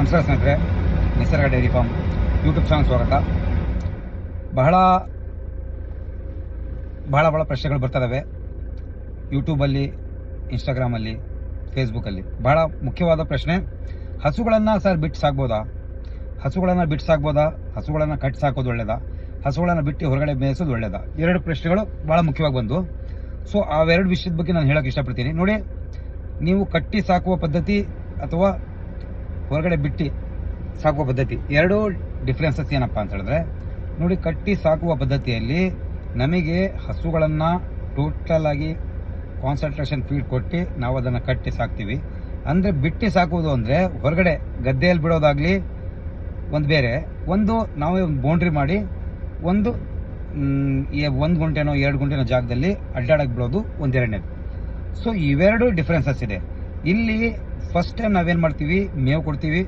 ನಮಸ್ಕಾರ ಸ್ನೇಹಿತರೆ, ನಿಸರ್ಗ ಡೈರಿ ಫಾರ್ಮ್ ಯೂಟ್ಯೂಬ್ ಚಾನಲ್ ಸ್ವಾಗತ. ಬಹಳ ಪ್ರಶ್ನೆಗಳು ಬರ್ತದವೆ ಯೂಟ್ಯೂಬಲ್ಲಿ, ಇನ್ಸ್ಟಾಗ್ರಾಮಲ್ಲಿ, ಫೇಸ್ಬುಕ್ಕಲ್ಲಿ. ಬಹಳ ಮುಖ್ಯವಾದ ಪ್ರಶ್ನೆ, ಹಸುಗಳನ್ನು ಸರ್ ಬಿಟ್ಟು ಸಾಕ್ಬೋದಾ, ಹಸುಗಳನ್ನು ಕಟ್ಟಿ ಸಾಕೋದು ಒಳ್ಳೇದಾ, ಹಸುಗಳನ್ನು ಬಿಟ್ಟು ಹೊರಗಡೆ ಮೇಯಿಸೋದು ಒಳ್ಳೇದಾ? ಎರಡು ಪ್ರಶ್ನೆಗಳು ಭಾಳ ಮುಖ್ಯವಾಗಿ ಬಂದು. ಸೊ ಅವೆರಡು ವಿಷಯದ ಬಗ್ಗೆ ನಾನು ಹೇಳೋಕೆ ಇಷ್ಟಪಡ್ತೀನಿ. ನೋಡಿ, ನೀವು ಕಟ್ಟಿ ಸಾಕುವ ಪದ್ಧತಿ ಅಥವಾ ಹೊರಗಡೆ ಬಿಟ್ಟು ಸಾಕುವ ಪದ್ಧತಿ, ಎರಡೂ ಡಿಫ್ರೆನ್ಸಸ್ ಏನಪ್ಪ ಅಂತ ಹೇಳಿದ್ರೆ, ನೋಡಿ, ಕಟ್ಟಿ ಸಾಕುವ ಪದ್ಧತಿಯಲ್ಲಿ ನಮಗೆ ಹಸುಗಳನ್ನು ಟೋಟಲ್ ಆಗಿ ಕಾನ್ಸಂಟ್ರೇಷನ್ ಫೀಡ್ ಕೊಟ್ಟು ನಾವು ಅದನ್ನು ಕಟ್ಟಿ ಸಾಕ್ತೀವಿ. ಅಂದರೆ ಬಿಟ್ಟು ಸಾಕುವುದು ಅಂದರೆ ಹೊರಗಡೆ ಗದ್ದೆಯಲ್ಲಿ ಬಿಡೋದಾಗಲಿ ಒಂದು ಬೇರೆ, ಒಂದು ನಾವೇ ಒಂದು ಬೌಂಡ್ರಿ ಮಾಡಿ ಒಂದು 1 ಗುಂಟೆನೋ 2 ಗುಂಟೆನೋ ಜಾಗದಲ್ಲಿ ಅಡ್ಡಾಡಕ್ಕೆ ಬಿಡೋದು ಒಂದೆರಡನೇದು. ಸೊ ಇವೆರಡು ಡಿಫ್ರೆನ್ಸಸ್ ಇದೆ. ಇಲ್ಲಿ ಫಸ್ಟ್ ಟೈಮ್ ನಾವೇನು ಮಾಡ್ತೀವಿ, ಮೇವು ಕೊಡ್ತೀವಿ.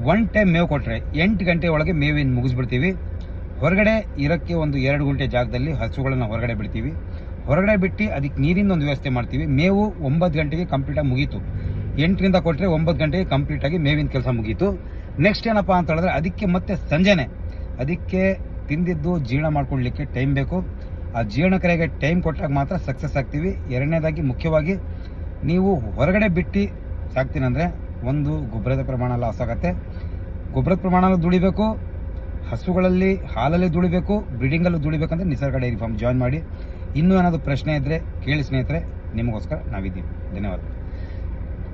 1 ಟೈಮ್ ಮೇವು ಕೊಟ್ಟರೆ 8 ಗಂಟೆ ಒಳಗೆ ಮೇವಿನ ಮುಗಿಸ್ಬಿಡ್ತೀವಿ. ಹೊರಗಡೆ ಇರೋಕ್ಕೆ ಒಂದು 2 ಗುಂಟೆ ಜಾಗದಲ್ಲಿ ಹಸುಗಳನ್ನು ಹೊರಗಡೆ ಬಿಡ್ತೀವಿ. ಹೊರಗಡೆ ಬಿಟ್ಟು ಅದಕ್ಕೆ ನೀರಿನ ಒಂದು ವ್ಯವಸ್ಥೆ ಮಾಡ್ತೀವಿ. ಮೇವು 9 ಗಂಟೆಗೆ ಕಂಪ್ಲೀಟಾಗಿ ಮುಗೀತು. 8ರಿಂದ ಕೊಟ್ಟರೆ 9 ಗಂಟೆಗೆ ಕಂಪ್ಲೀಟಾಗಿ ಮೇವಿನ ಕೆಲಸ ಮುಗೀತು. ನೆಕ್ಸ್ಟ್ ಏನಪ್ಪ ಅಂತ ಹೇಳಿದ್ರೆ, ಅದಕ್ಕೆ ಮತ್ತೆ ಸಂಜೆನೆ ಅದಕ್ಕೆ ತಿಂದಿದ್ದು ಜೀರ್ಣ ಮಾಡ್ಕೊಳ್ಳಲಿಕ್ಕೆ ಟೈಮ್ ಬೇಕು. ಆ ಜೀರ್ಣಕ್ರಿಯೆಗೆ ಟೈಮ್ ಕೊಟ್ಟಾಗ ಮಾತ್ರ ಸಕ್ಸಸ್ ಆಗ್ತೀವಿ. ಎರಡನೇದಾಗಿ ಮುಖ್ಯವಾಗಿ ನೀವು ಹೊರಗಡೆ ಬಿಟ್ಟು ಸಾಕ್ತೀನಂದರೆ, ಒಂದು ಗೊಬ್ಬರದ ಪ್ರಮಾಣ ಲಾಸ್ ಆಗುತ್ತೆ. ಗೊಬ್ಬರದ ಪ್ರಮಾಣ ದುಡಿಬೇಕು, ಹಸುಗಳಲ್ಲಿ ಹಾಲಲ್ಲಿ ದುಡಿಬೇಕು, ಬ್ರೀಡಿಂಗಲ್ಲೂ ದುಡಿಬೇಕಂದ್ರೆ ನಿಸರ್ಗ ಡೈರಿ ಫಾರ್ಮ್ ಜಾಯ್ನ್ ಮಾಡಿ. ಇನ್ನೂ ಏನಾದರೂ ಪ್ರಶ್ನೆ ಇದ್ದರೆ ಕೇಳಿ ಸ್ನೇಹಿತರೆ, ನಿಮಗೋಸ್ಕರ ನಾವಿದ್ದೀವಿ. ಧನ್ಯವಾದ.